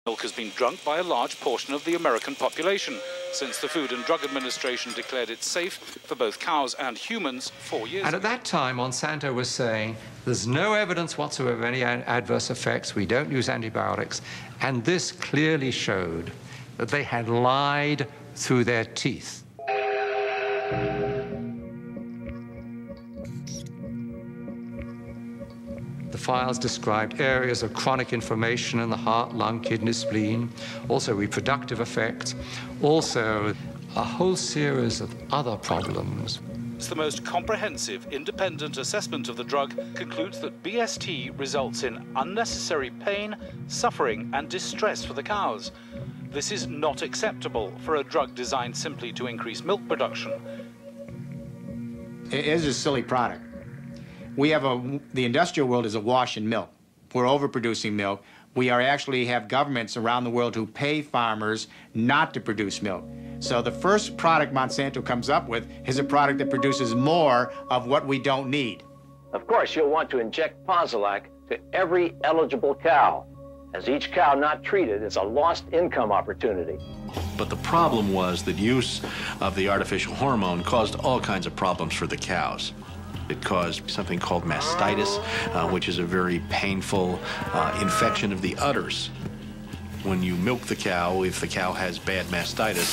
Milk has been drunk by a large portion of the American population since the Food and Drug Administration declared it safe for both cows and humans 4 years ago. And at that time, Monsanto was saying, there's no evidence whatsoever of any adverse effects. We don't use antibiotics. And this clearly showed that they had lied through their teeth. The files described areas of chronic inflammation in the heart, lung, kidney, spleen, also reproductive effects, also a whole series of other problems. The most comprehensive independent assessment of the drug concludes that BST results in unnecessary pain, suffering, and distress for the cows. This is not acceptable for a drug designed simply to increase milk production. It is a silly product. The industrial world is awash in milk. We're overproducing milk. We actually have governments around the world who pay farmers not to produce milk. So the first product Monsanto comes up with is a product that produces more of what we don't need. Of course, you'll want to inject Posilac to every eligible cow, as each cow not treated is a lost income opportunity. But the problem was that use of the artificial hormone caused all kinds of problems for the cows. It caused something called mastitis, which is a very painful infection of the udders. When you milk the cow, if the cow has bad mastitis,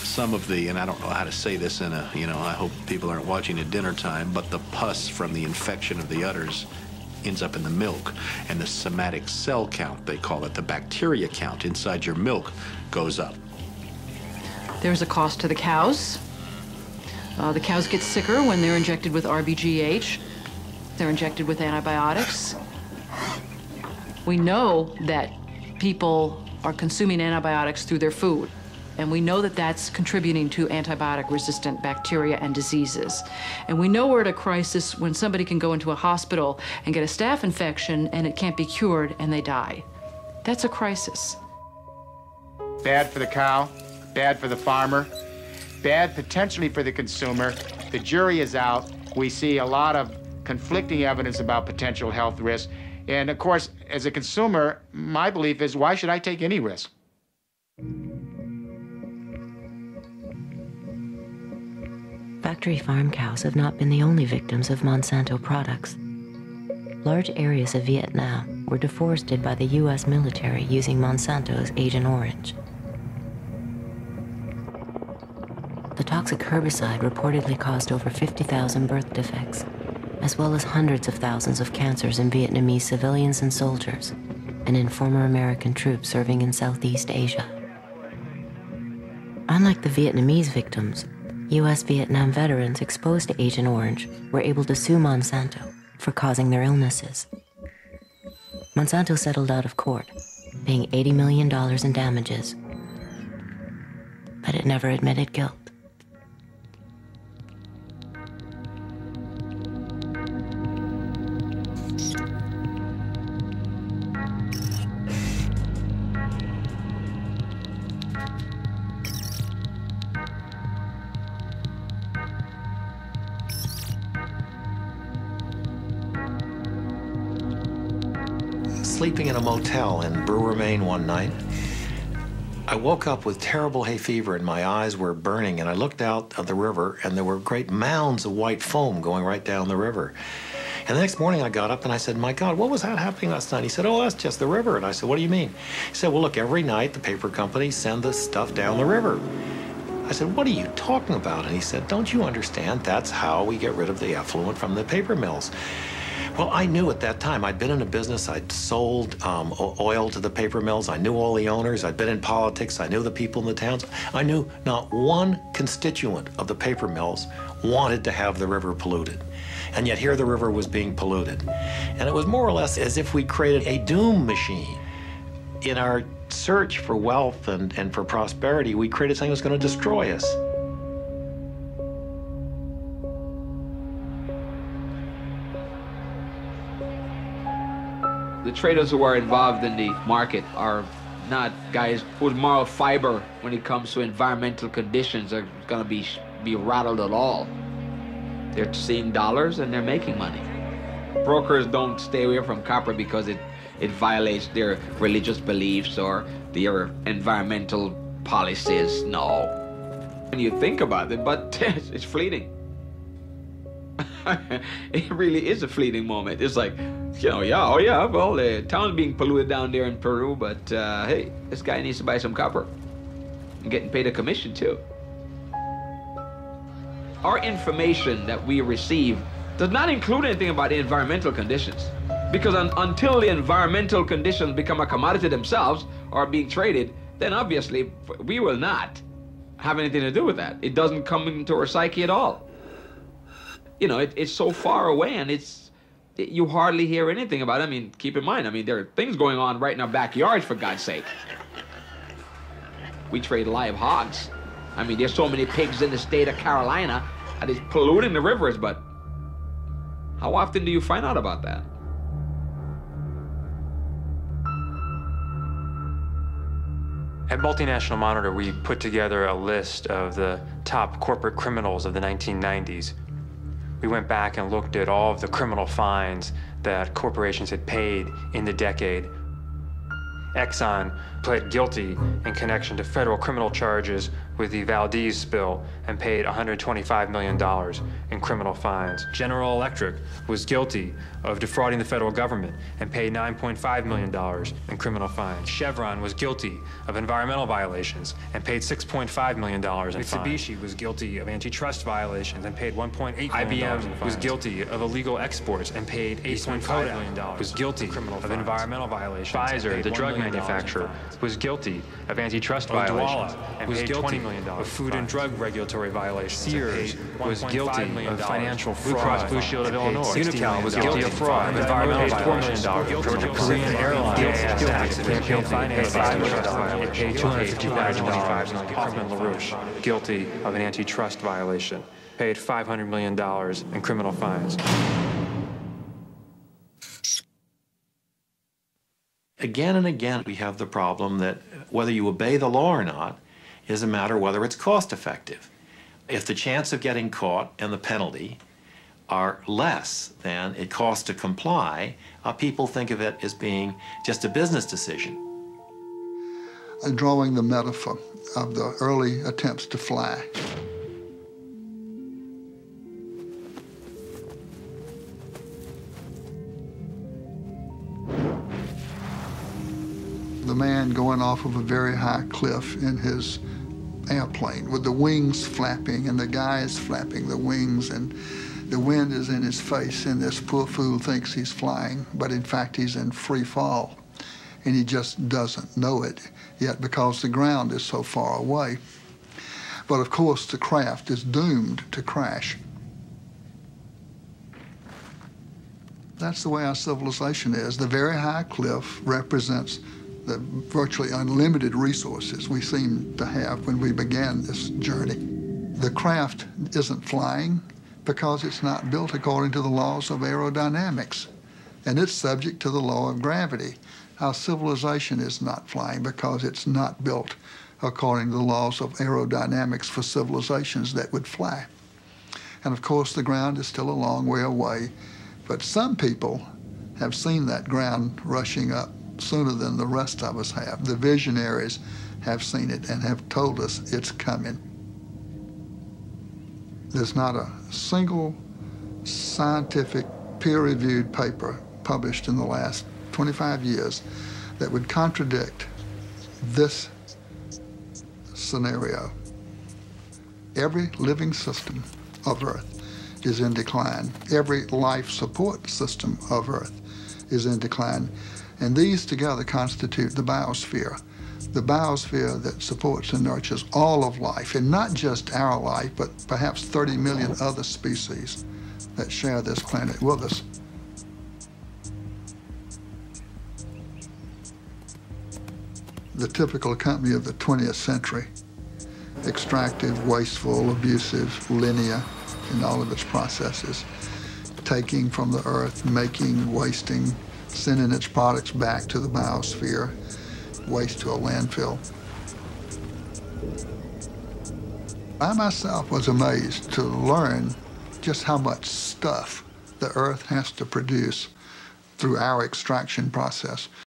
some of the, and I don't know how to say this in a, I hope people aren't watching at dinner time, but the pus from the infection of the udders ends up in the milk, and the somatic cell count, they call it, the bacteria count inside your milk goes up. There's a cost to the cows. The cows get sicker when they're injected with RBGH. They're injected with antibiotics. We know that people are consuming antibiotics through their food, and we know that that's contributing to antibiotic-resistant bacteria and diseases. And we know we're at a crisis when somebody can go into a hospital and get a staph infection and it can't be cured and they die. That's a crisis. Bad for the cow, bad for the farmer, bad potentially for the consumer. The jury is out. We see a lot of conflicting evidence about potential health risks. And of course, as a consumer, my belief is, why should I take any risk? Factory farm cows have not been the only victims of Monsanto products. Large areas of Vietnam were deforested by the U.S. military using Monsanto's Agent Orange. The toxic herbicide reportedly caused over 50,000 birth defects, as well as hundreds of thousands of cancers in Vietnamese civilians and soldiers, and in former American troops serving in Southeast Asia. Unlike the Vietnamese victims, U.S. Vietnam veterans exposed to Agent Orange were able to sue Monsanto for causing their illnesses. Monsanto settled out of court, paying $80 million in damages, but it never admitted guilt. Sleeping in a motel in Brewer, Maine one night. I woke up with terrible hay fever and my eyes were burning, and I looked out at the river and there were great mounds of white foam going right down the river. And the next morning I got up and I said, my God, what was that happening last night? He said, oh, that's just the river. And I said, what do you mean? He said, well, look, every night the paper companies send this stuff down the river. I said, what are you talking about? And he said, don't you understand? That's how we get rid of the effluent from the paper mills. Well, I knew at that time. I'd been in a business. I'd sold oil to the paper mills. I knew all the owners. I'd been in politics. I knew the people in the towns. I knew not one constituent of the paper mills wanted to have the river polluted. And yet here the river was being polluted. And it was more or less as if we created a doom machine. In our search for wealth and for prosperity, we created something that was going to destroy us. The traders who are involved in the market are not guys whose moral fiber when it comes to environmental conditions are going to be rattled at all. They're seeing dollars and they're making money. Brokers don't stay away from copper because it violates their religious beliefs or their environmental policies. No. When you think about it, but it's fleeting. It really is a fleeting moment. It's like, you know, yeah, oh yeah, well, the town's being polluted down there in Peru, but hey, this guy needs to buy some copper. And getting paid a commission too. Our information that we receive does not include anything about the environmental conditions. Because until the environmental conditions become a commodity themselves or are being traded, then obviously we will not have anything to do with that. It doesn't come into our psyche at all. You know, it's so far away, and you hardly hear anything about it. I mean, keep in mind, I mean, there are things going on right in our backyards, for God's sake. We trade live hogs. I mean, there's so many pigs in the state of Carolina that is polluting the rivers, but how often do you find out about that? At Multinational Monitor, we put together a list of the top corporate criminals of the 1990s. We went back and looked at all of the criminal fines that corporations had paid in the decade. Exxon pled guilty in connection to federal criminal charges with the Valdez spill and paid $125 million in criminal fines. General Electric was guilty of defrauding the federal government and paid $9.5 million in criminal fines. Chevron was guilty of environmental violations and paid $6.5 million in fines. Mitsubishi was guilty of antitrust violations and paid $1.8 million in fines. IBM was guilty of illegal exports and paid $8.5 million. Was guilty of environmental violations. Pfizer, the drug manufacturer, was guilty of antitrust violations and paid $20 million of food and drug regulatory violations. Sears was guilty of financial fraud. Blue Cross Blue Shield of Illinois. Unical was guilty of fraud. Environmental violations. $4 million. Georgia Korean Airlines paid finance violations. It paid $250,000. Hoffman LaRouche guilty of an antitrust violation. Paid $500 million in criminal fines. Again and again, we have the problem that whether you obey the law or not is a matter of whether it's cost effective. If the chance of getting caught and the penalty are less than it costs to comply, people think of it as being just a business decision. Drawing the metaphor of the early attempts to fly. The man going off of a very high cliff in his airplane with the wings flapping, and the guy is flapping the wings, and the wind is in his face, and this poor fool thinks he's flying, but in fact he's in free fall, and he just doesn't know it yet because the ground is so far away. But of course the craft is doomed to crash. That's the way our civilization is. The very high cliff represents the virtually unlimited resources we seem to have when we began this journey. The craft isn't flying because it's not built according to the laws of aerodynamics, and it's subject to the law of gravity. Our civilization is not flying because it's not built according to the laws of aerodynamics for civilizations that would fly. And of course, the ground is still a long way away, but some people have seen that ground rushing up sooner than the rest of us have. The visionaries have seen it and have told us it's coming. There's not a single scientific peer-reviewed paper published in the last 25 years that would contradict this scenario. Every living system of Earth is in decline. Every life support system of Earth is in decline. And these together constitute the biosphere that supports and nurtures all of life, and not just our life, but perhaps 30 million other species that share this planet with us. The typical company of the 20th century, extractive, wasteful, abusive, linear in all of its processes, taking from the earth, making, wasting, sending its products back to the biosphere, waste to a landfill. I myself was amazed to learn just how much stuff the earth has to produce through our extraction process.